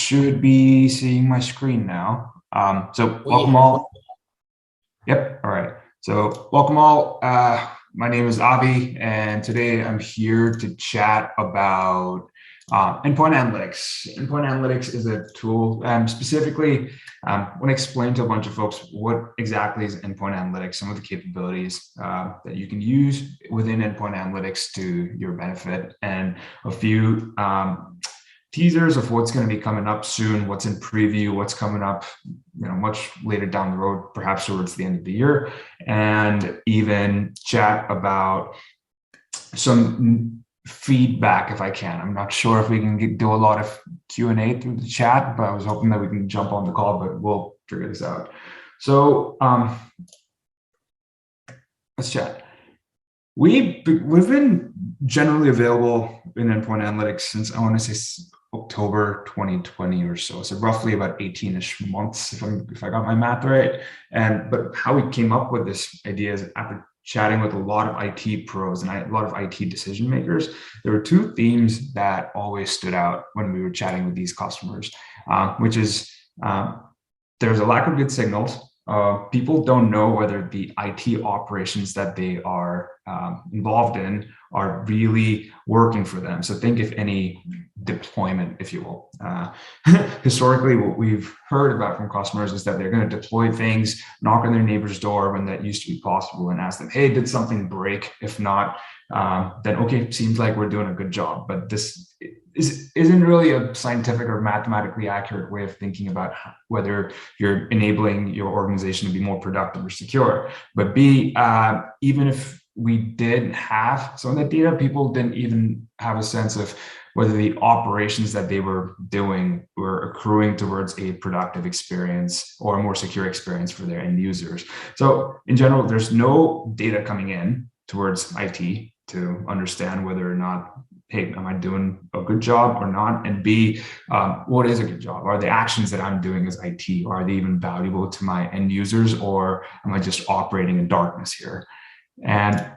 should be seeing my screen now. So welcome all. Yep, all right. So welcome all. My name is Avi, and today I'm here to chat about endpoint analytics. Endpoint analytics is a tool, specifically, I want to explain to a bunch of folks what exactly is endpoint analytics, some of the capabilities that you can use within endpoint analytics to your benefit, and a few teasers of what's going to be coming up soon, what's in preview, what's coming up, much later down the road, perhaps towards the end of the year, and even chat about some feedback if I can. I'm not sure if we can do a lot of Q&A through the chat, but I was hoping that we can jump on the call, but we'll figure this out. So let's chat. We've been generally available in endpoint analytics since, I want to say, October 2020 or so. So roughly about 18-ish months, if I got my math right. But how we came up with this idea is after chatting with a lot of IT pros and a lot of IT decision makers, there were two themes that always stood out when we were chatting with these customers, which is there's a lack of good signals. People don't know whether the IT operations that they are involved in are really working for them. So think if any deployment, if you will. Historically, what we've heard about from customers is that they're going to deploy things, knock on their neighbor's door when that used to be possible, and ask them, hey, did something break? If not, then okay, seems like we're doing a good job. But this isn't really a scientific or mathematically accurate way of thinking about whether you're enabling your organization to be more productive or secure. But B, even if we did have some of that data, people didn't even have a sense of whether the operations that they were doing were accruing towards a productive experience or a more secure experience for their end users. So in general, there's no data coming in towards IT to understand whether or not, hey, am I doing a good job or not? And B, what is a good job? Are the actions that I'm doing as IT, are they even valuable to my end users, or am I just operating in darkness here? And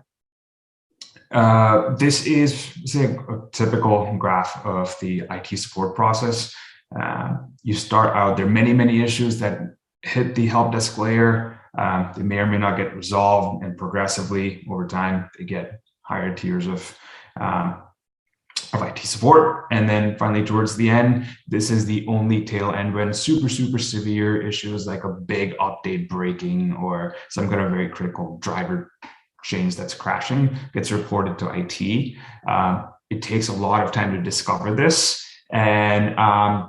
this is, say, a typical graph of the IT support process. You start out, there are many, many issues that hit the help desk layer. They may or may not get resolved, and progressively over time, they get higher tiers of IT support. And then finally, towards the end, this is the only tail end when super, super severe issues like a big update breaking or some kind of very critical driver change that's crashing gets reported to IT. It takes a lot of time to discover this. And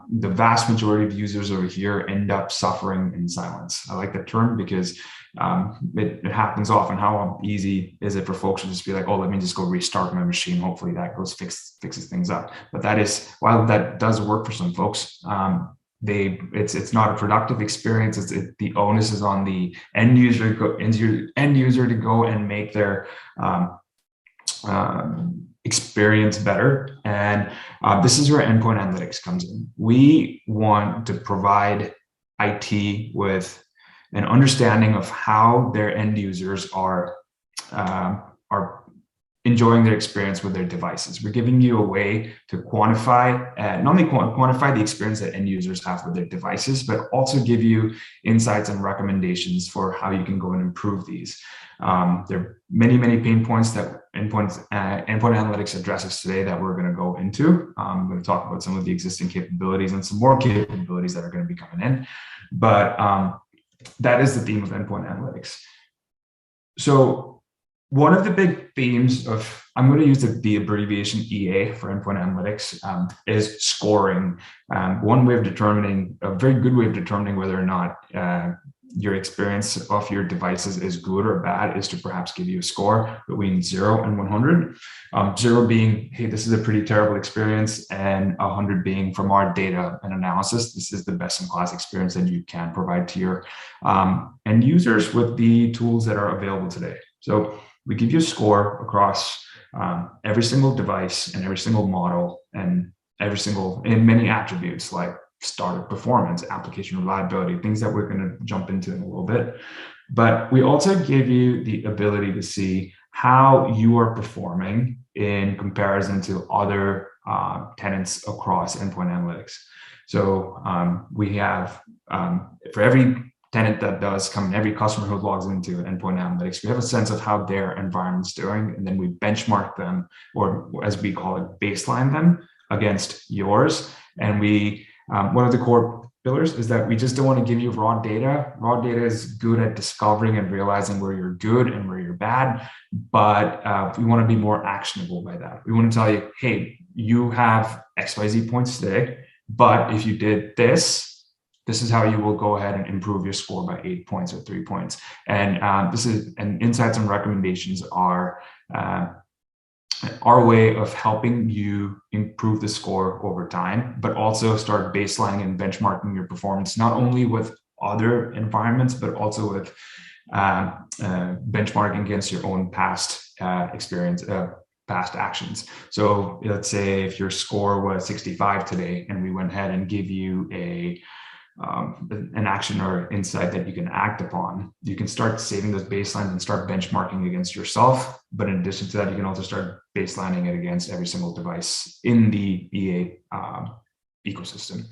the vast majority of users over here end up suffering in silence. I like that term because it happens often. How easy is it for folks to just be like, oh, let me just go restart my machine. Hopefully that goes fixes things up. But that is, while that does work for some folks, it's not a productive experience. The onus is on the end user to go and make their experience better. And this is where endpoint analytics comes in. We want to provide IT with an understanding of how their end users are enjoying their experience with their devices. We're giving you a way to quantify, not only quantify the experience that end users have with their devices, but also give you insights and recommendations for how you can go and improve these. There are many, many pain points that endpoint analytics addresses today that we're going to go into. I'm going to talk about some of the existing capabilities and some more capabilities that are going to be coming in. But that is the theme of endpoint analytics. So one of the big themes of, I'm going to use the abbreviation EA for endpoint analytics, is scoring. One way of determining, a very good way of determining whether or not your experience of your devices is good or bad is to perhaps give you a score between 0 and 100. 0 being, hey, this is a pretty terrible experience, and 100 being, from our data and analysis, this is the best in class experience that you can provide to your end users with the tools that are available today. So we give you a score across every single device and every single model and in many attributes like startup performance, application reliability, things that we're going to jump into in a little bit. But we also give you the ability to see how you are performing in comparison to other tenants across endpoint analytics. So we have, for every tenant that does come in, every customer who logs into Endpoint Analytics, we have a sense of how their environment's doing, and then we benchmark them, or as we call it, baseline them against yours. And we, one of the core pillars is that we just don't want to give you raw data. Raw data is good at discovering and realizing where you're good and where you're bad, but we want to be more actionable by that. We want to tell you, hey, you have XYZ points today, but if you did this, this is how you will go ahead and improve your score by 8 points or 3 points. And insights and recommendations are our way of helping you improve the score over time, but also start baselining and benchmarking your performance, not only with other environments, but also with benchmarking against your own past experience, past actions. So let's say if your score was 65 today, and we went ahead and give you an action or insight that you can act upon, you can start saving those baselines and start benchmarking against yourself. But in addition to that, you can also start baselining it against every single device in the EA ecosystem.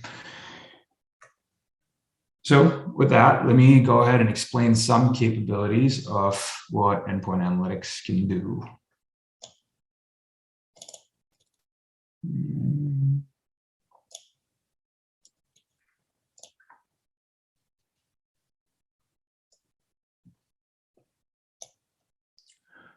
So with that, let me go ahead and explain some capabilities of what Endpoint Analytics can do.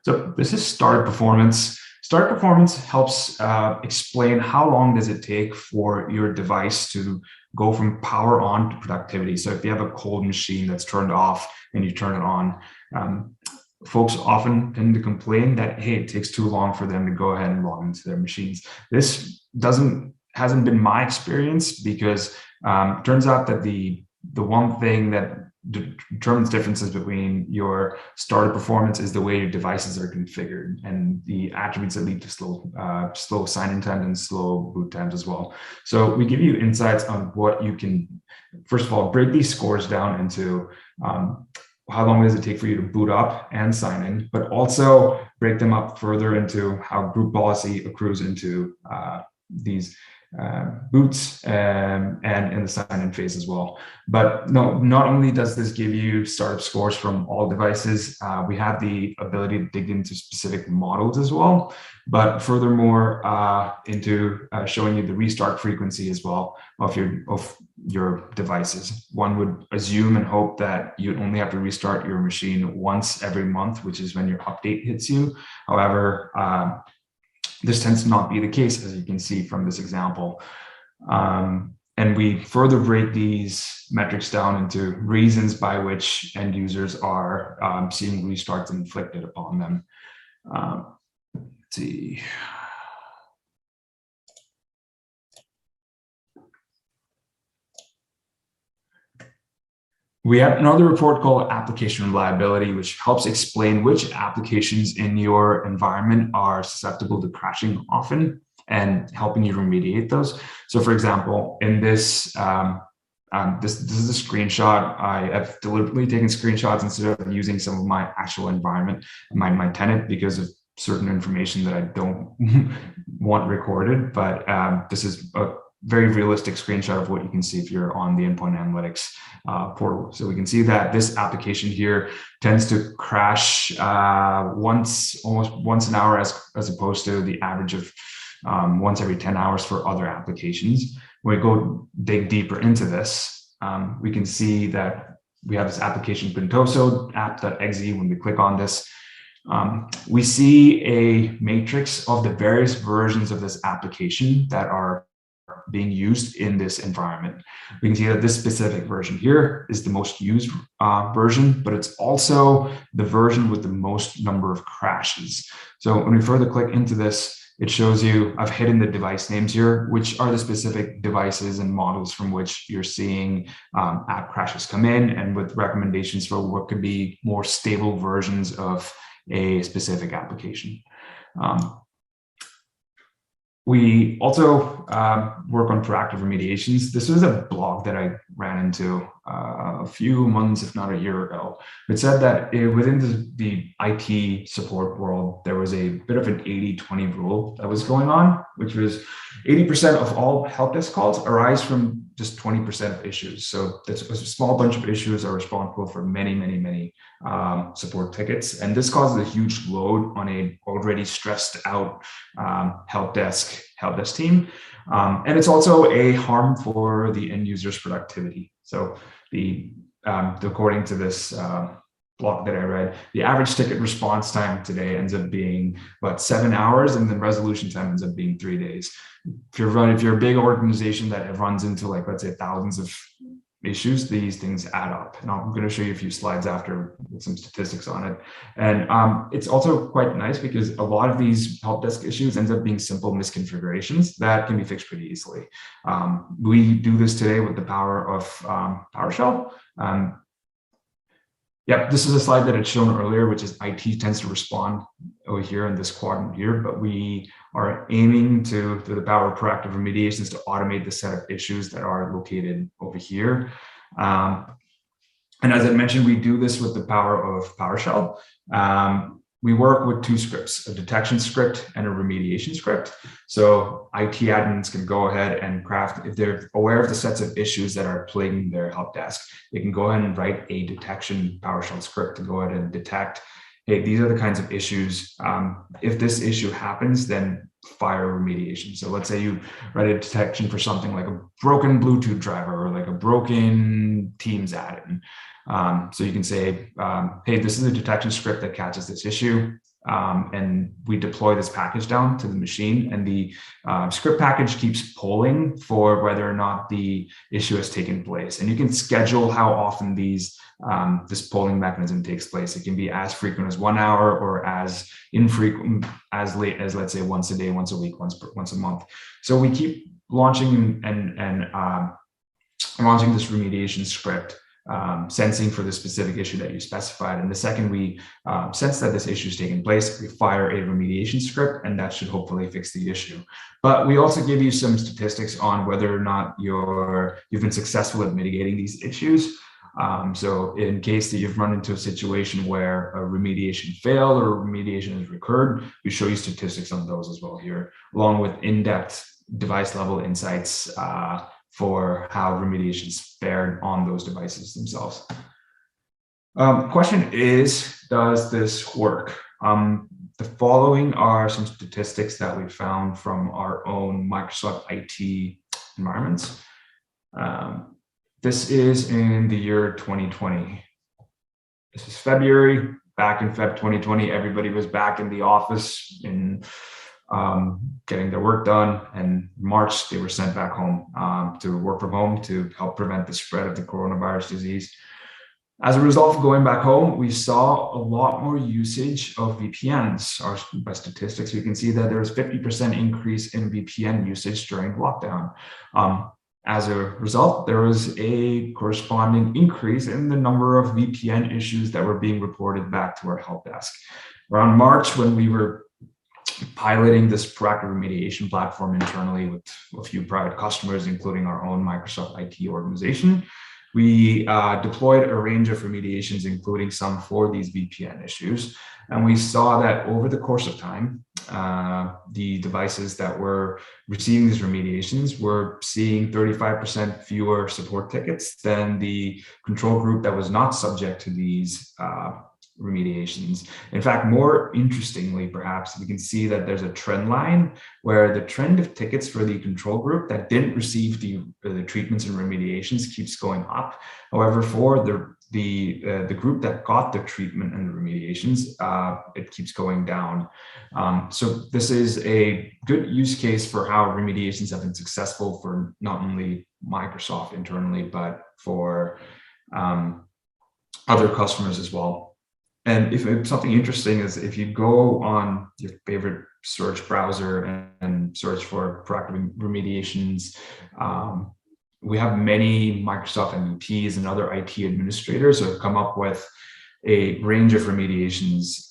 So this is start performance. Start performance helps explain how long does it take for your device to go from power on to productivity. So if you have a cold machine that's turned off and you turn it on, folks often tend to complain that, hey, it takes too long for them to go ahead and log into their machines. This hasn't been my experience, because it turns out that the one thing that determines differences between your startup performance is the way your devices are configured, and the attributes that lead to slow sign-in time and slow boot times as well. So we give you insights on what you can, first of all, break these scores down into how long does it take for you to boot up and sign in, but also break them up further into how group policy accrues into these boots and in the sign-in phase as well. But no, not only does this give you startup scores from all devices, we have the ability to dig into specific models as well, but furthermore into showing you the restart frequency as well of your devices. One would assume and hope that you only have to restart your machine once every month, which is when your update hits you. However, this tends to not be the case, as you can see from this example. And we further break these metrics down into reasons by which end users are seeing restarts inflicted upon them. Let's see. We have another report called Application Reliability, which helps explain which applications in your environment are susceptible to crashing often and helping you remediate those. So for example, in this, this is a screenshot. I have deliberately taken screenshots instead of using some of my actual environment, my tenant, because of certain information that I don't want recorded. But this is a very realistic screenshot of what you can see if you're on the Endpoint Analytics portal. So we can see that this application here tends to crash almost once an hour as opposed to the average of once every 10 hours for other applications. When we go dig deeper into this, we can see that we have this application Pintoso app.exe. When we click on this, we see a matrix of the various versions of this application that are being used in this environment. We can see that this specific version here is the most used version, but it's also the version with the most number of crashes. So when we further click into this, it shows you, I've hidden the device names here, which are the specific devices and models from which you're seeing app crashes come in, and with recommendations for what could be more stable versions of a specific application. We also work on proactive remediations. This was a blog that I ran into a few months, if not a year ago. It said that within the IT support world, there was a bit of an 80-20 rule that was going on, which was 80% of all help desk calls arise from just 20% of issues. So that's a small bunch of issues are responsible for many support tickets. And this causes a huge load on a already stressed out help desk team. And it's also a harm for the end user's productivity. So according to this blog that I read, the average ticket response time today ends up being about 7 hours, and then resolution time ends up being 3 days. If you're a big organization that runs into, like, let's say thousands of issues, these things add up. And I'm going to show you a few slides after with some statistics on it. And it's also quite nice because a lot of these help desk issues ends up being simple misconfigurations that can be fixed pretty easily. We do this today with the power of PowerShell. Yeah, this is a slide that had shown earlier, which is IT tends to respond over here in this quadrant here, but we are aiming to, through the power of proactive remediations, to automate the set of issues that are located over here. And as I mentioned, we do this with the power of PowerShell. We work with two scripts, a detection script and a remediation script. So IT admins can go ahead and craft, if they're aware of the sets of issues that are plaguing their help desk, they can go ahead and write a detection PowerShell script to go ahead and detect, hey, these are the kinds of issues. If this issue happens, then fire remediation. So let's say you write a detection for something like a broken Bluetooth driver or like a broken Teams add-in. So you can say, hey, this is a detection script that catches this issue. And we deploy this package down to the machine, and the script package keeps polling for whether or not the issue has taken place. And you can schedule how often this polling mechanism takes place. It can be as frequent as 1 hour or as infrequent, as late as, let's say, once a day, once a week, once a month. So we keep launching and launching this remediation script, sensing for the specific issue that you specified. And the second we sense that this issue is taking place, we fire a remediation script, and that should hopefully fix the issue. But we also give you some statistics on whether or not you've been successful at mitigating these issues. So in case that you've run into a situation where a remediation failed or remediation has recurred, we show you statistics on those as well here, along with in-depth device level insights for how remediations fared on those devices themselves. Question is, does this work? The following are some statistics that we found from our own Microsoft IT environments. This is in the year 2020. This is February. Back in Feb 2020, everybody was back in the office in getting their work done. And March, they were sent back home to work from home to help prevent the spread of the coronavirus disease. As a result of going back home, we saw a lot more usage of VPNs. By statistics, you can see that there was 50% increase in VPN usage during lockdown. As a result, there was a corresponding increase in the number of VPN issues that were being reported back to our help desk. Around March, when we were piloting this proactive remediation platform internally with a few private customers, including our own Microsoft IT organization, we deployed a range of remediations, including some for these VPN issues. And we saw that over the course of time, the devices that were receiving these remediations were seeing 35% fewer support tickets than the control group that was not subject to these remediations. In fact, more interestingly, perhaps, we can see that there's a trend line where the trend of tickets for the control group that didn't receive the treatments and remediations keeps going up. However, for the group that got the treatment and the remediations, it keeps going down. So this is a good use case for how remediations have been successful for not only Microsoft internally, but for other customers as well. And if something interesting is, if you go on your favorite search browser and search for proactive remediations, we have many Microsoft MVPs and other IT administrators who have come up with a range of remediations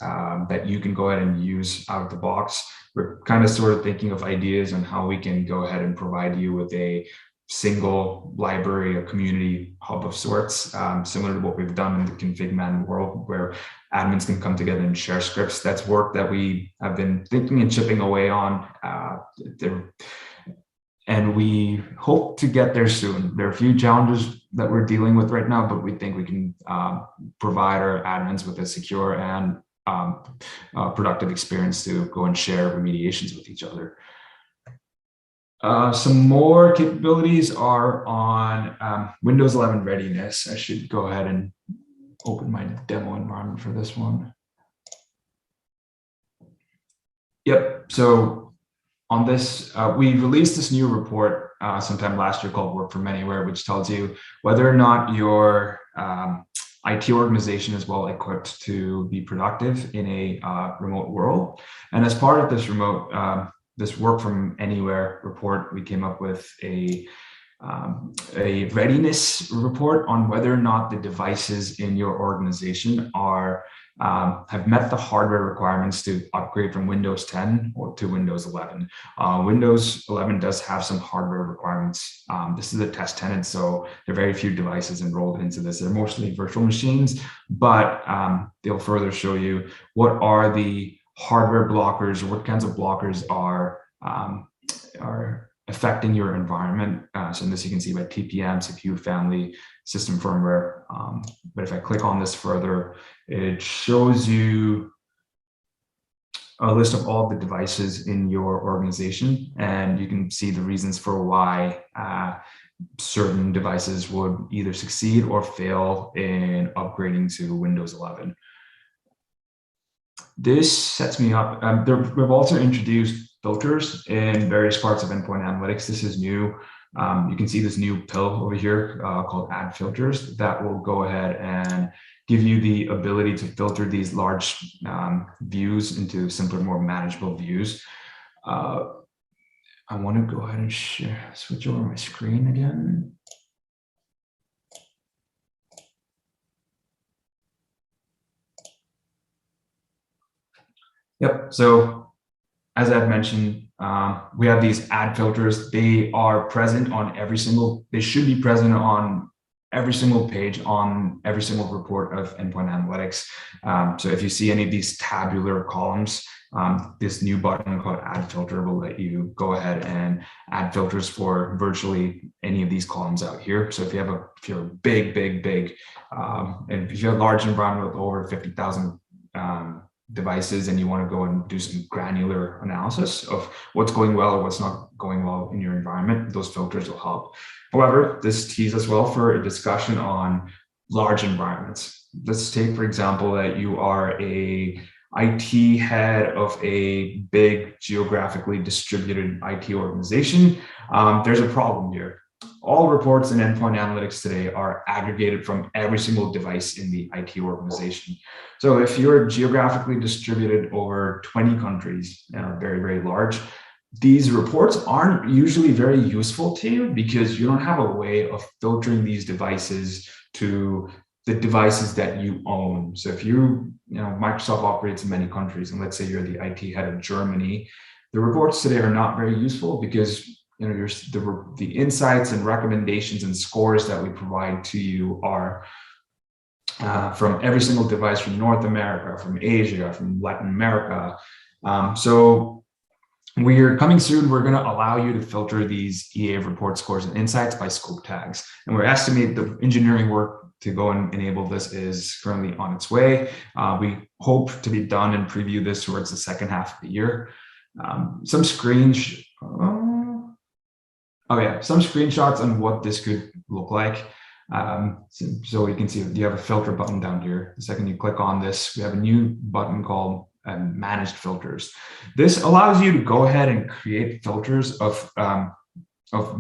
that you can go ahead and use out of the box. We're kind of sort of thinking of ideas on how we can go ahead and provide you with a single library, a community hub of sorts, similar to what we've done in the config man world, where admins can come together and share scripts. That's work that we have been thinking and chipping away on. and we hope to get there soon. There are a few challenges that we're dealing with right now, but we think we can provide our admins with a secure and productive experience to go and share remediations with each other. Some more capabilities are on Windows 11 readiness. I should go ahead and open my demo environment for this one. Yep, so on this, we released this new report sometime last year called Work from Anywhere, which tells you whether or not your IT organization is well equipped to be productive in a remote world. And as part of this Work from Anywhere report, we came up with a readiness report on whether or not the devices in your organization are have met the hardware requirements to upgrade from Windows 10 or to Windows 11. Windows 11 does have some hardware requirements. This is a test tenant, so there are very few devices enrolled into this. They're mostly virtual machines, but they'll further show you what are the hardware blockers or what kinds of blockers are affecting your environment. So in this, you can see by TPM, CPU family, system firmware. But if I click on this further, it shows you a list of all the devices in your organization, and you can see the reasons for why certain devices would either succeed or fail in upgrading to Windows 11. This sets me up. We've also introduced filters in various parts of Endpoint Analytics. This is new. You can see this new pill over here called Add Filters that will go ahead and give you the ability to filter these large views into simpler, more manageable views. I want to go ahead and switch over my screen again. Yep, so as I've mentioned, we have these add filters. They are present on they should be present on every single page on every single report of Endpoint Analytics. So if you see any of these tabular columns, this new button called Add Filter will let you go ahead and add filters for virtually any of these columns out here. So if you have a big, and if you have a large environment with over 50,000 devices and you want to go and do some granular analysis of what's going well or what's not going well in your environment, those filters will help. However, this tees us well for a discussion on large environments. Let's take, for example, that you are a IT head of a big geographically distributed IT organization. There's a problem here. All reports in Endpoint Analytics today are aggregated from every single device in the IT organization. So if you're geographically distributed over 20 countries, very, very large, these reports aren't usually very useful to you because you don't have a way of filtering these devices to the devices that you own. So if Microsoft operates in many countries, and let's say you're the IT head of Germany, the reports today are not very useful because the insights and recommendations and scores that we provide to you are from every single device from North America, from Asia, from Latin America. So we're coming soon. We're going to allow you to filter these EA report scores and insights by scope tags. And we're estimating the engineering work to go and enable this is currently on its way. We hope to be done and preview this towards the second half of the year. Some screenshots on what this could look like. So you can see you have a filter button down here. The second you click on this, we have a new button called Managed Filters. This allows you to go ahead and create filters of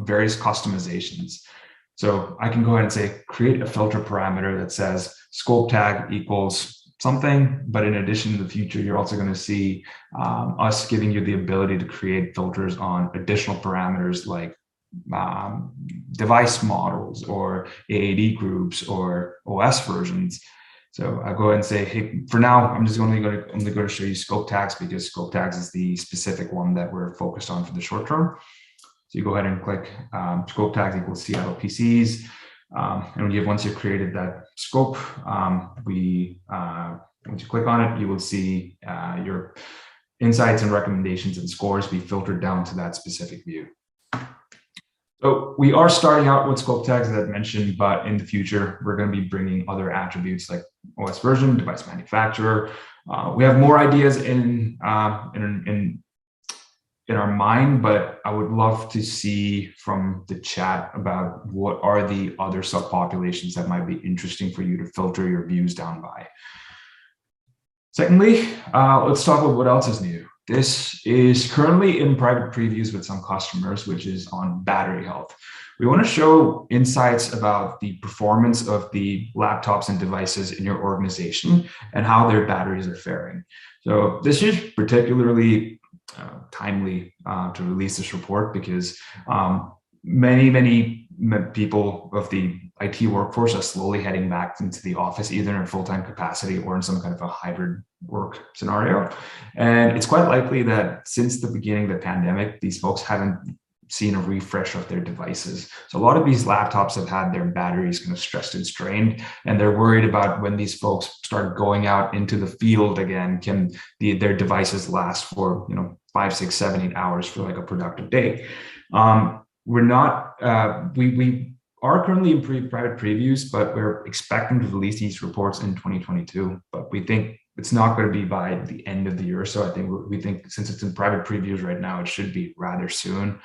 various customizations. So I can go ahead and say, create a filter parameter that says scope tag equals something, but in addition, in the future, you're also going to see us giving you the ability to create filters on additional parameters like device models or AAD groups or OS versions. So I go ahead and say, hey, for now, I'm only going to show you scope tags because scope tags is the specific one that we're focused on for the short term. So you go ahead and click scope tags equals Seattle PCs. And once you've created that scope, once you click on it, you will see your insights and recommendations and scores be filtered down to that specific view. So we are starting out with scope tags that I mentioned, but in the future, we're going to be bringing other attributes like OS version, device manufacturer. We have more ideas in our mind, but I would love to see from the chat about what are the other subpopulations that might be interesting for you to filter your views down by. Secondly, let's talk about what else is new. This is currently in private previews with some customers, which is on battery health. We want to show insights about the performance of the laptops and devices in your organization and how their batteries are faring. So this is particularly timely to release this report because many people of the IT workforce are slowly heading back into the office, either in full-time capacity or in some kind of a hybrid work scenario. And it's quite likely that since the beginning of the pandemic, these folks haven't seen a refresh of their devices. So a lot of these laptops have had their batteries kind of stressed and strained, and they're worried about when these folks start going out into the field again, can their devices last for 5, 6, 7, 8 hours for like a productive day. We are currently in private previews, but we're expecting to release these reports in 2022. But we think it's not going to be by the end of the year. So I think we think since it's in private previews right now, it should be rather soon.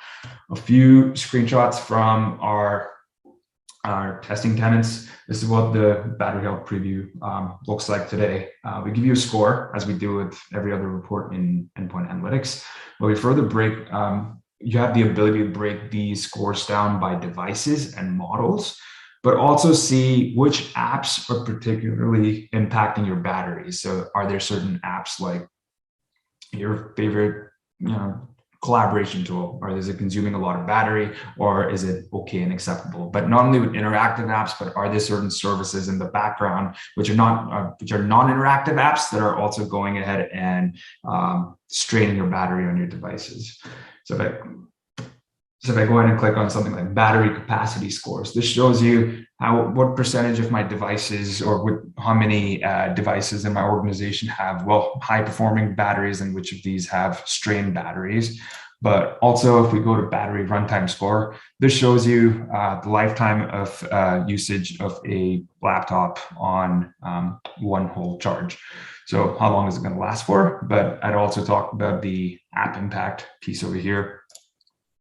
A few screenshots from our testing tenants. This is what the battery health preview looks like today. We give you a score as we do with every other report in Endpoint Analytics. But we further break, you have the ability to break these scores down by devices and models, but also see which apps are particularly impacting your batteries. So are there certain apps like your favorite, collaboration tool, or is it consuming a lot of battery, or is it okay and acceptable? But not only with interactive apps, but are there certain services in the background which are non-interactive apps that are also going ahead and straining your battery on your devices? So if I go ahead and click on something like battery capacity scores, this shows you what percentage of my devices or how many devices in my organization have high performing batteries and which of these have strained batteries. But also if we go to battery runtime score, this shows you the lifetime of usage of a laptop on one whole charge. So how long is it going to last for? But I'd also talk about the app impact piece over here.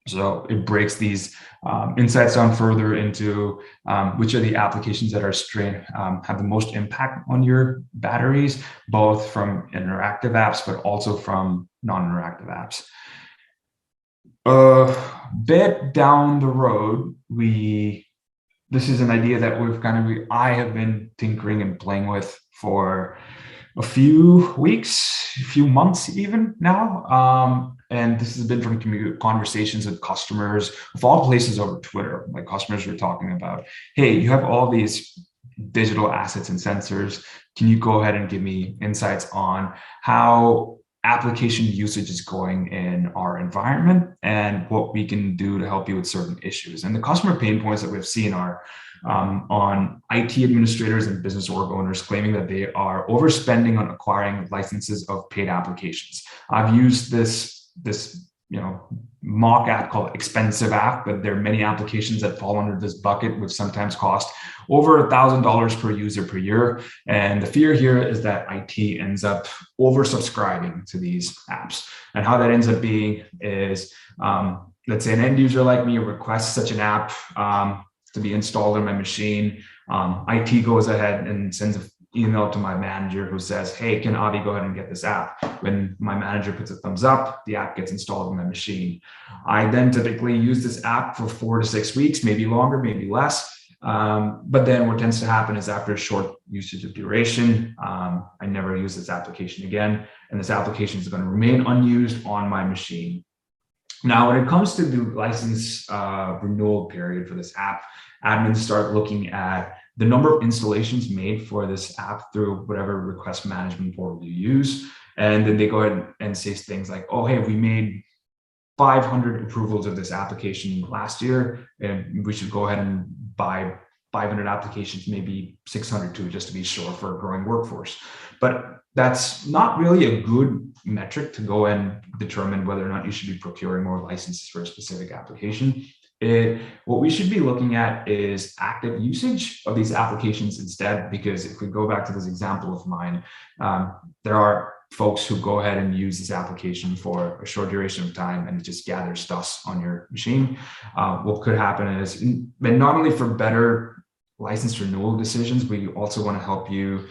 So it breaks these insights down further into which are the applications that are strained, have the most impact on your batteries, both from interactive apps, but also from non-interactive apps. A bit down the road, this is an idea that I have been tinkering and playing with for a few weeks, a few months even now. And this has been from conversations with customers of all places over Twitter. Like customers were talking about, hey, you have all these digital assets and sensors. Can you go ahead and give me insights on how application usage is going in our environment and what we can do to help you with certain issues? And the customer pain points that we've seen are on IT administrators and business org owners claiming that they are overspending on acquiring licenses of paid applications. I've used this mock app called expensive app, but there are many applications that fall under this bucket, which sometimes cost over $1,000 per user per year. And the fear here is that IT ends up oversubscribing to these apps. And how that ends up being is, let's say an end user like me requests such an app to be installed on my machine. IT goes ahead and sends an email to my manager who says, hey, can Avi go ahead and get this app? When my manager puts a thumbs up, the app gets installed on my machine. I then typically use this app for 4 to 6 weeks, maybe longer, maybe less. But then what tends to happen is after a short usage of duration, I never use this application again. And this application is going to remain unused on my machine. Now, when it comes to the license renewal period for this app, admins start looking at the number of installations made for this app through whatever request management portal you use. And then they go ahead and say things like, oh, hey, we made 500 approvals of this application last year, and we should go ahead and buy 500 applications, maybe 600 too, just to be sure for a growing workforce. But that's not really a good metric to go and determine whether or not you should be procuring more licenses for a specific application. What we should be looking at is active usage of these applications instead, because if we go back to this example of mine, there are folks who go ahead and use this application for a short duration of time and it just gathers dust on your machine. What could happen is, and not only for better license renewal decisions, we also want to help you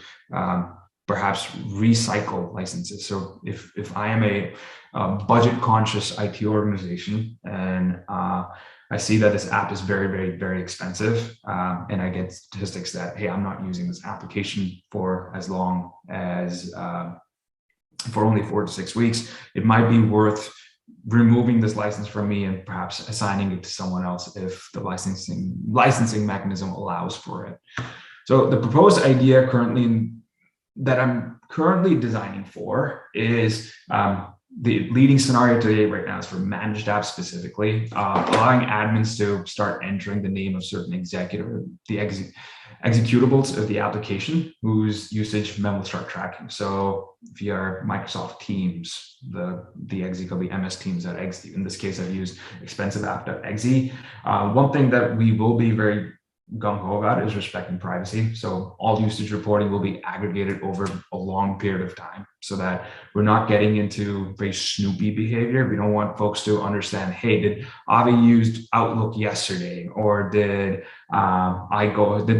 perhaps recycle licenses. So if I am a budget conscious IT organization and I see that this app is very, very, very expensive, and I get statistics that, hey, I'm not using this application for as long as for only 4 to 6 weeks, it might be worth removing this license from me and perhaps assigning it to someone else if the licensing mechanism allows for it. So the proposed idea that I'm currently designing for is the leading scenario today right now is for managed apps specifically, allowing admins to start entering the name of certain executables of the application whose usage memo will start tracking. So via Microsoft Teams, the exe could be MS Teams.exe. In this case, I've used expensiveapp.exe. One thing that we will be very gung-ho about is respecting privacy. So all usage reporting will be aggregated over a long period of time so that we're not getting into very snoopy behavior. We don't want folks to understand, hey, did Avi use Outlook yesterday? Or did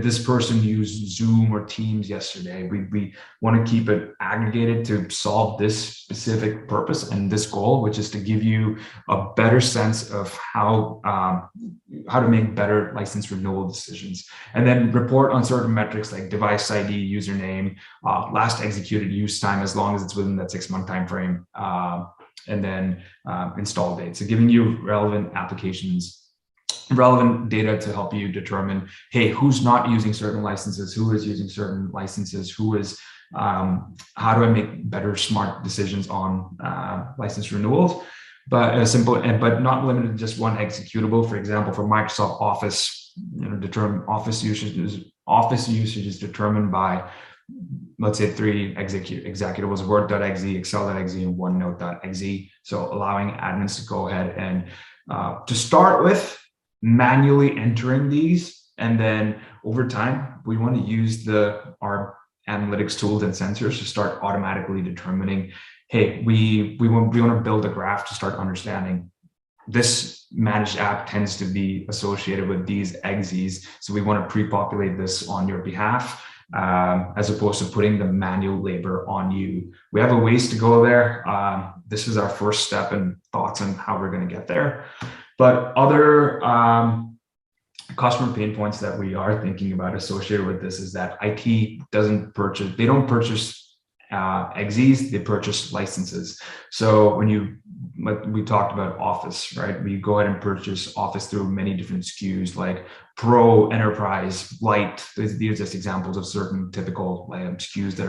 this person use Zoom or Teams yesterday? We want to keep it aggregated to solve this specific purpose and this goal, which is to give you a better sense of how to make better license renewal decisions, and then report on certain metrics like device ID, username, last executed use time, as long as it's within that 6-month time frame, and then install date. So giving you relevant data to help you determine, hey, who's not using certain licenses, who is using certain licenses, who is, how do I make better smart decisions on license renewals? But but not limited to just one executable. For example, for Microsoft Office, determine office usage is determined by, let's say, 3 executables: Word.exe, Excel.exe, and OneNote.exe. So allowing admins to go ahead and to start with manually entering these, and then over time we want to use our analytics tools and sensors to start automatically determining, hey, we want to build a graph to start understanding this managed app tends to be associated with these exes. So we want to pre-populate this on your behalf, as opposed to putting the manual labor on you. We have a ways to go there. This is our first step and thoughts on how we're going to get there. But other customer pain points that we are thinking about associated with this is that IT don't purchase exes, they purchase licenses. So like we talked about Office, right? We go ahead and purchase Office through many different SKUs like Pro, Enterprise, Lite. These are just examples of certain typical SKUs that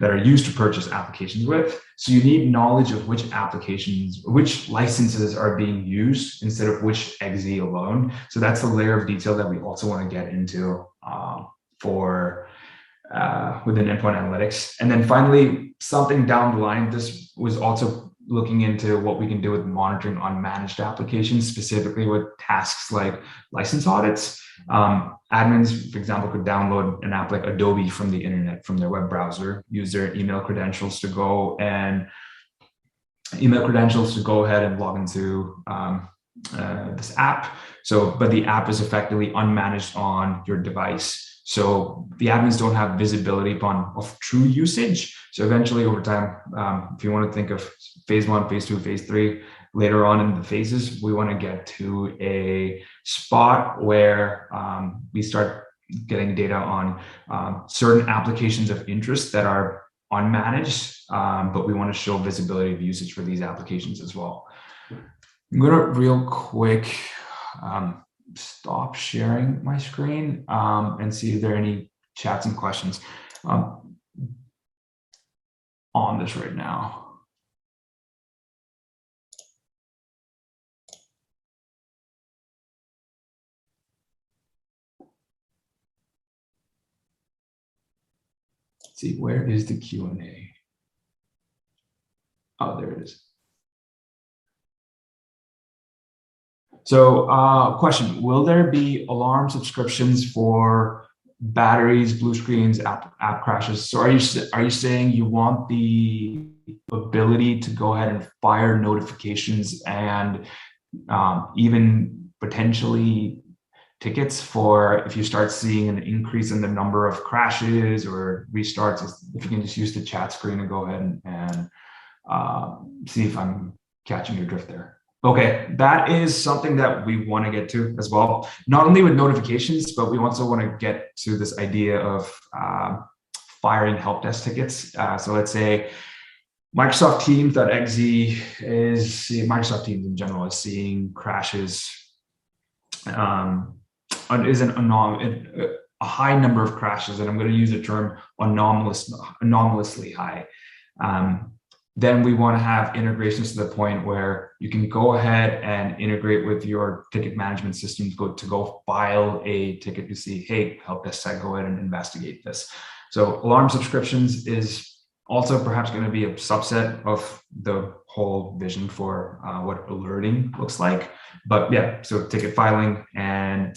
are used to purchase applications with. So you need knowledge of which licenses are being used instead of which exe alone. So that's a layer of detail that we also want to get into within endpoint analytics. And then finally, something down the line, this was also looking into what we can do with monitoring on managed applications, specifically with tasks like license audits. Admins, for example, could download an app like Adobe from the internet, from their web browser, use their email credentials to go ahead and log into this app. But the app is effectively unmanaged on your device. So the admins don't have visibility of true usage. So eventually over time, if you want to think of phase 1, phase 2, phase 3, later on in the phases, we want to get to a spot where we start getting data on certain applications of interest that are unmanaged, but we want to show visibility of usage for these applications as well. I'm going to real quick stop sharing my screen and see if there are any chats and questions on this right now. Let's see, where is the Q&A? Oh, there it is. So question, will there be alarm subscriptions for batteries, blue screens, app crashes? So are you saying you want the ability to go ahead and fire notifications and even potentially tickets for if you start seeing an increase in the number of crashes or restarts? If you can just use the chat screen and go ahead and see if I'm catching your drift there. Okay, that is something that we want to get to as well. Not only with notifications, but we also want to get to this idea of firing help desk tickets. So let's say Microsoft Teams.exe is Microsoft Teams in general is seeing crashes. Is a high number of crashes, and I'm going to use the term anomalously high. Then we want to have integrations to the point where you can go ahead and integrate with your ticket management system to go file a ticket to see, hey, help desk site, go ahead and investigate this. So alarm subscriptions is also perhaps going to be a subset of the whole vision for what alerting looks like. But yeah, so ticket filing and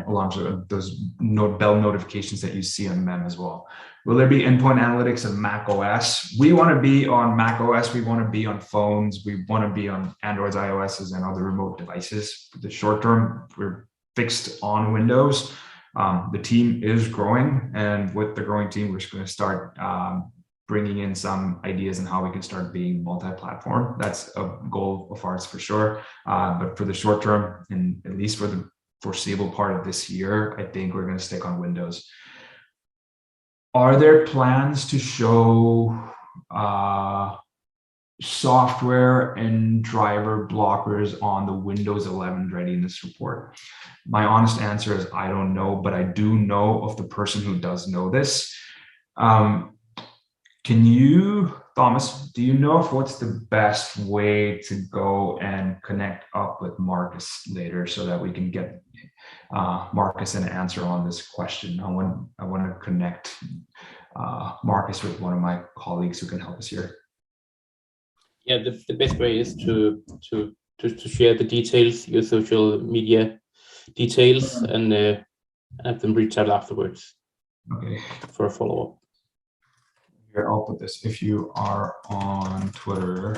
alarms, those bell notifications that you see on MEM as well. Will there be endpoint analytics on Mac OS? We want to be on Mac OS. We want to be on phones. We want to be on Androids, iOSs, and other remote devices. For the short term, we're fixed on Windows. The team is growing, and with the growing team, we're just going to start bringing in some ideas on how we can start being multi-platform. That's a goal of ours for sure. But for the short term, and at least for the foreseeable part of this year, I think we're going to stick on Windows. Are there plans to show software and driver blockers on the Windows 11 readiness report? My honest answer is I don't know, but I do know of the person who does know this. Can you, Thomas, do you know what's the best way to go and connect up with Marcus later so that we can get Marcus an answer on this question? I want to connect Marcus with one of my colleagues who can help us here. Yeah, the best way is to share the details, your social media details, and have them reach out afterwards. Okay. For a follow-up. Here, I'll put this. If you are on Twitter,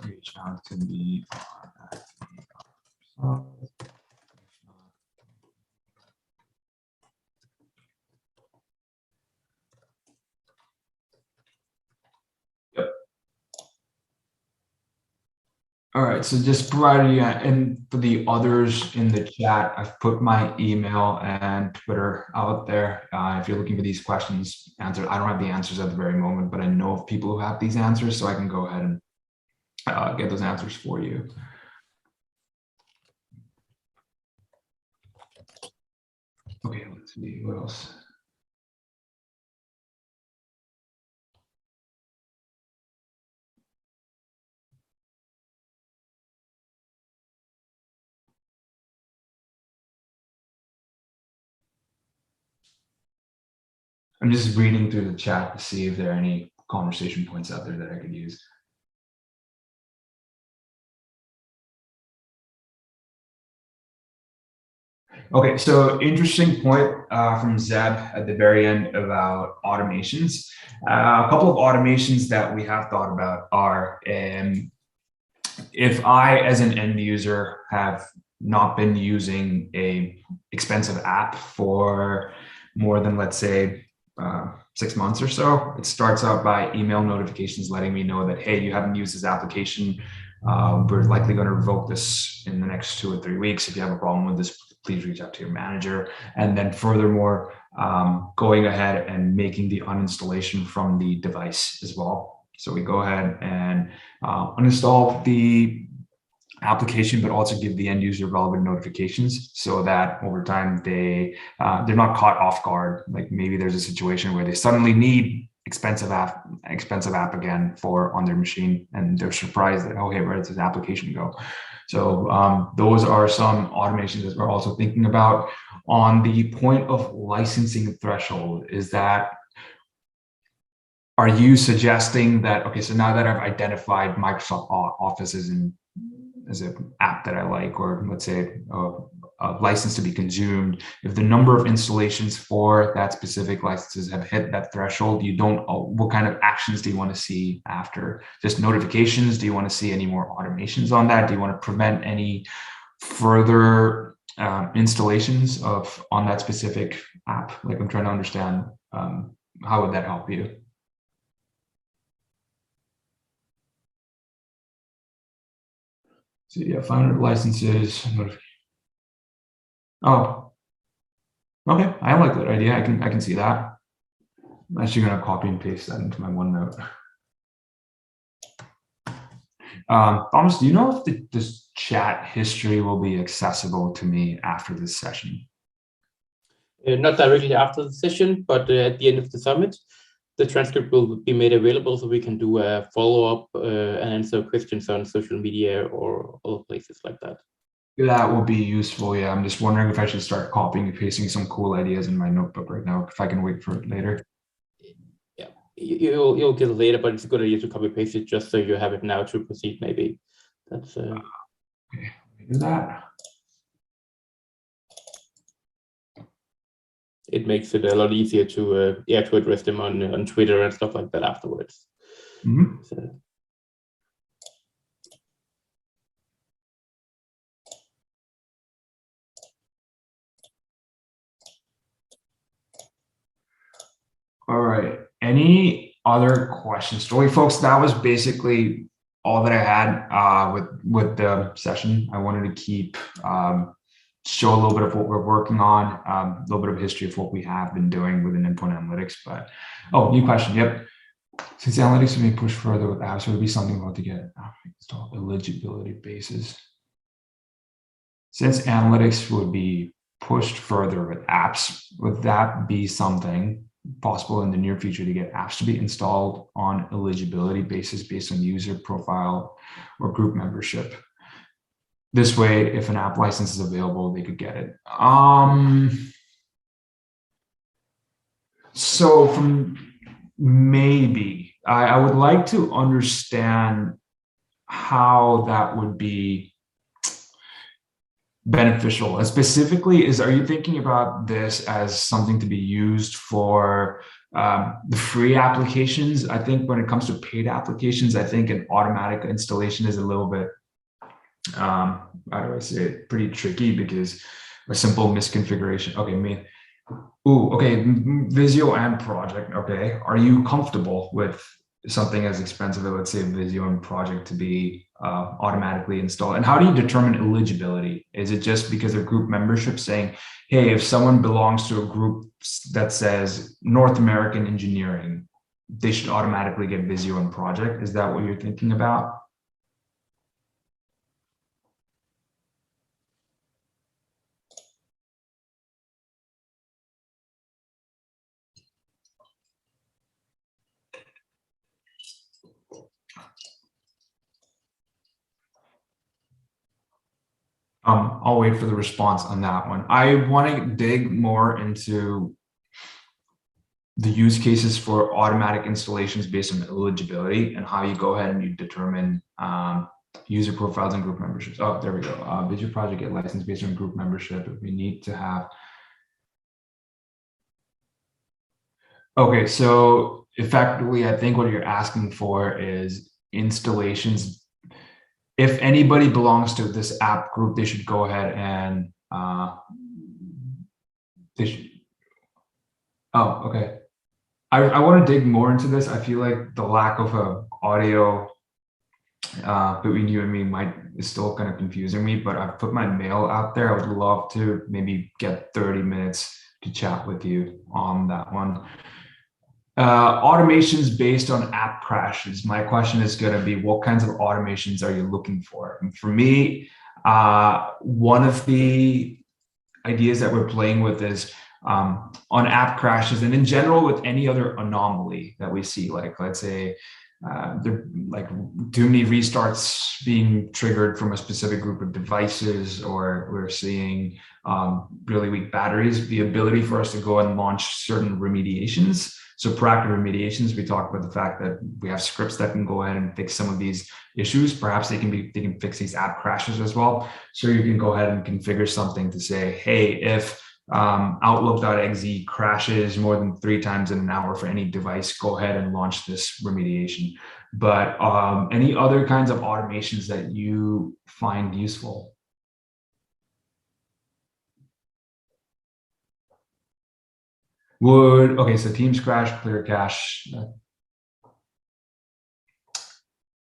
reach out to me on Yep. All right, so just providing, and for the others in the chat, I've put my email and Twitter out there. If you're looking for these questions answered, I don't have the answers at the very moment, but I know of people who have these answers, so I can go ahead and get those answers for you. Okay, let's see what else. I'm just reading through the chat to see if there are any conversation points out there that I could use. Okay, so interesting point from Zeb at the very end about automations. A couple of automations that we have thought about are if I, as an end user, have not been using a expensive app for more than, let's say, 6 months or so, it starts out by email notifications letting me know that, hey, you haven't used this application. We're likely going to revoke this in the next 2 or 3 weeks. If you have a problem with this, please reach out to your manager. And then furthermore, going ahead and making the uninstallation from the device as well. So we go ahead and uninstall the application, but also give the end user relevant notifications so that over time they're not caught off guard. Like maybe there's a situation where they suddenly need expensive app again on their machine, and they're surprised that, oh, hey, where did this application go? So those are some automations that we're also thinking about. On the point of licensing threshold, is that are you suggesting that, okay, so now that I've identified Microsoft Office as an app that I like, or let's say a license to be consumed, if the number of installations for that specific licenses have hit that threshold, you don't, what kind of actions do you want to see after? Just notifications? Do you want to see any more automations on that? Do you want to prevent any further installations on that specific app? Like, I'm trying to understand how would that help you? So yeah, 500 licenses. Oh, okay. I like that idea. I can see that. I'm actually gonna copy and paste that into my OneNote. Thomas, do you know if this chat history will be accessible to me after this session? Not directly after the session, but at the end of the summit, the transcript will be made available so we can do a follow-up and answer questions on social media or other places like that. That will be useful. Yeah, I'm just wondering if I should start copying and pasting some cool ideas in my notebook right now, if I can wait for it later. Yeah, you'll get it later, but it's a good idea to copy paste it just so you have it now to proceed. Maybe that's okay. Do that. It makes it a lot easier to to address them on Twitter and stuff like that afterwards. Mm-hmm. So. All right. Any other questions? So, folks, that was basically all that I had with the session. I wanted to keep show a little bit of what we're working on, a little bit of history of what we have been doing within Endpoint Analytics. But new question. Yep. Since analytics may push further with apps, would be something about to get installed eligibility basis. Since analytics would be pushed further with apps, would that be something possible in the near future to get apps to be installed on eligibility basis based on user profile or group membership? This way, if an app license is available, they could get it. So from maybe, I would like to understand how that would be beneficial. And specifically, are you thinking about this as something to be used for the free applications? I think when it comes to paid applications, I think an automatic installation is a little bit, how do I say it, pretty tricky, because a simple misconfiguration. Okay, okay, Visio and Project. Okay, are you comfortable with something as expensive as, let's say, Visio and Project to be automatically installed? And how do you determine eligibility? Is it just because of group membership saying, hey, if someone belongs to a group that says North American Engineering, they should automatically get Visio and Project? Is that what you're thinking about? I'll wait for the response on that one. I want to dig more into the use cases for automatic installations based on eligibility and how you go ahead and you determine user profiles and group memberships. Oh, there we go. Did your project get licensed based on group membership? We need to have. Okay, so effectively, I think what you're asking for is installations. If anybody belongs to this app group, they should go ahead and they should. Oh, okay. I want to dig more into this. I feel like the lack of audio between you and me is still kind of confusing me, but I've put my mail out there. I would love to maybe get 30 minutes to chat with you on that one. Automations based on app crashes. My question is going to be, what kinds of automations are you looking for? And for me, one of the ideas that we're playing with is on app crashes, and in general with any other anomaly that we see, like let's say like too many restarts being triggered from a specific group of devices, or we're seeing really weak batteries, the ability for us to go and launch certain remediations. So proactive remediations, we talk about the fact that we have scripts that can go ahead and fix some of these issues. Perhaps they can fix these app crashes as well. So you can go ahead and configure something to say, hey, if Outlook.exe crashes more than 3 times in an hour for any device, go ahead and launch this remediation. But any other kinds of automations that you find useful? Okay, so Teams crash, clear cache.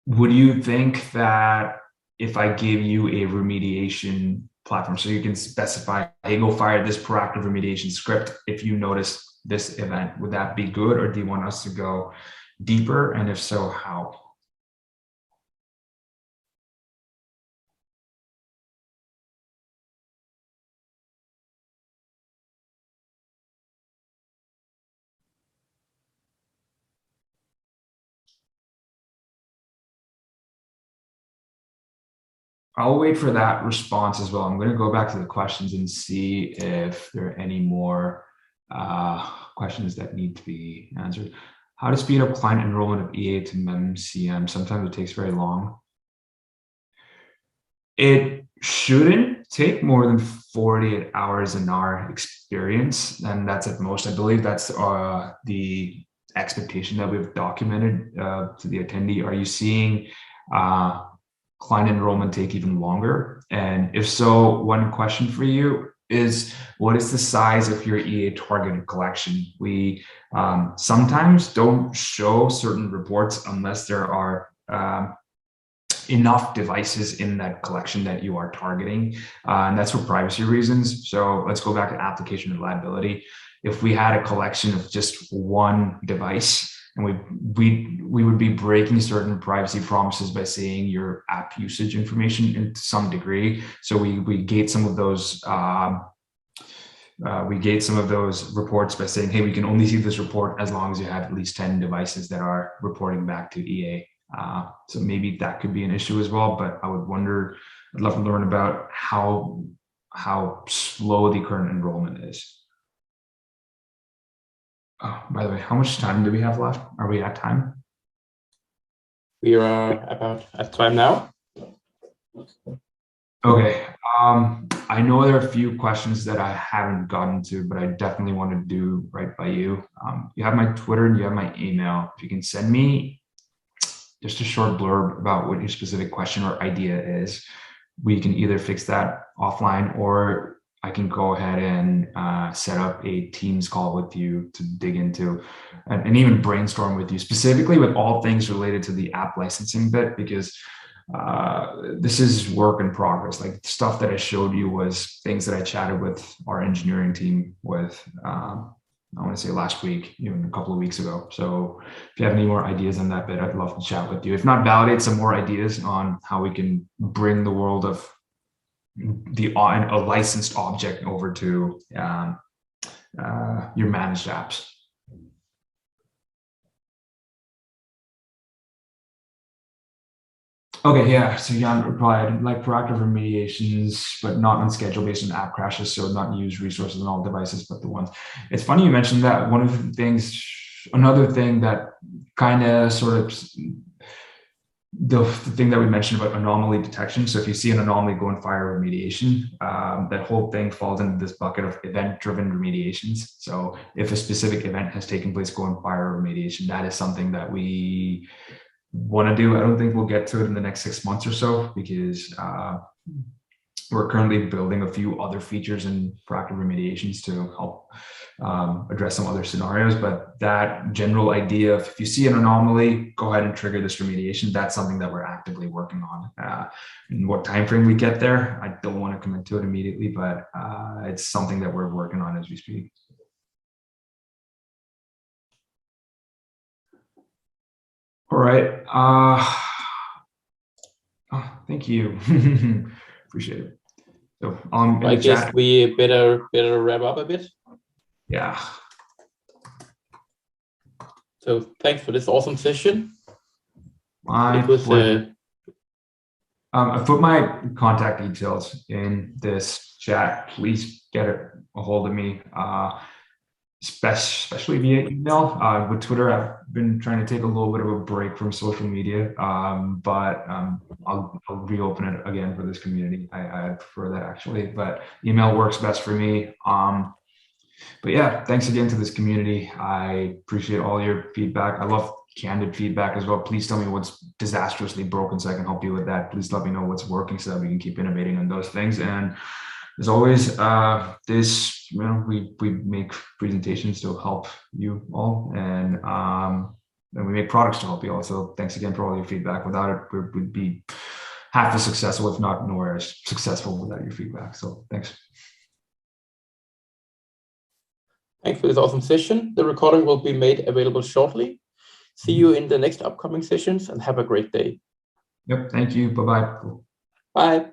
Would you think that if I give you a remediation platform, so you can specify, hey, go fire this proactive remediation script if you notice this event, would that be good, or do you want us to go deeper? And if so, how? I'll wait for that response as well. I'm going to go back to the questions and see if there are any more questions that need to be answered. How to speed up client enrollment of EA to MemCM? Sometimes it takes very long. It shouldn't take more than 48 hours in our experience, and that's at most. I believe that's the expectation that we've documented to the attendee. Are you seeing client enrollment take even longer? And if so, one question for you is, what is the size of your EA targeted collection? We sometimes don't show certain reports unless there are enough devices in that collection that you are targeting. And that's for privacy reasons. So let's go back to application reliability. If we had a collection of just one device, and we would be breaking certain privacy promises by saying your app usage information in some degree. So we gate some of those reports by saying, hey, we can only see this report as long as you have at least 10 devices that are reporting back to EA. So maybe that could be an issue as well, but I'd love to learn about how slow the current enrollment is. Oh, by the way, how much time do we have left? Are we at time? We are about at time now. Okay. I know there are a few questions that I haven't gotten to, but I definitely want to do right by you. You have my Twitter and you have my email. If you can send me just a short blurb about what your specific question or idea is, we can either fix that offline, or I can go ahead and set up a Teams call with you to dig into and even brainstorm with you specifically with all things related to the app licensing bit, because this is work in progress. Like, the stuff that I showed you was things that I chatted with our engineering team with, I want to say last week, even a couple of weeks ago. So if you have any more ideas on that bit, I'd love to chat with you. If not, validate some more ideas on how we can bring the world of a licensed object over to your managed apps. Okay, yeah, so Jan replied, like proactive remediations, but not on schedule based on app crashes, so not use resources on all devices, but the ones. It's funny you mentioned that. One of the things, another thing that kind of sort of, the thing that we mentioned about anomaly detection. So if you see an anomaly, go and fire remediation. That whole thing falls into this bucket of event-driven remediations. So if a specific event has taken place, go and fire remediation. That is something that we want to do. I don't think we'll get to it in the next 6 months or so, because we're currently building a few other features in proactive remediations to help address some other scenarios. But that general idea of, if you see an anomaly, go ahead and trigger this remediation, that's something that we're actively working on. And what time frame we get there, I don't want to commit to it immediately, but it's something that we're working on as we speak. All right. Oh, thank you. Appreciate it. So I guess we better wrap up a bit. Yeah. So thanks for this awesome session. My pleasure. I put my contact details in this chat. Please get a hold of me. especially via email. With Twitter, I've been trying to take a little bit of a break from social media, but I'll reopen it again for this community. I prefer that actually, but email works best for me. But yeah, thanks again to this community. I appreciate all your feedback. I love candid feedback as well. Please tell me what's disastrously broken so I can help you with that. Please let me know what's working so that we can keep innovating on those things. And as always, we make presentations to help you all, and we make products to help you all. So thanks again for all your feedback. Without it, we'd be half as successful, if not nowhere as successful without your feedback. So thanks. Thanks for this awesome session. The recording will be made available shortly. See you in the next upcoming sessions and have a great day. Yep. Thank you. Bye-bye. Bye.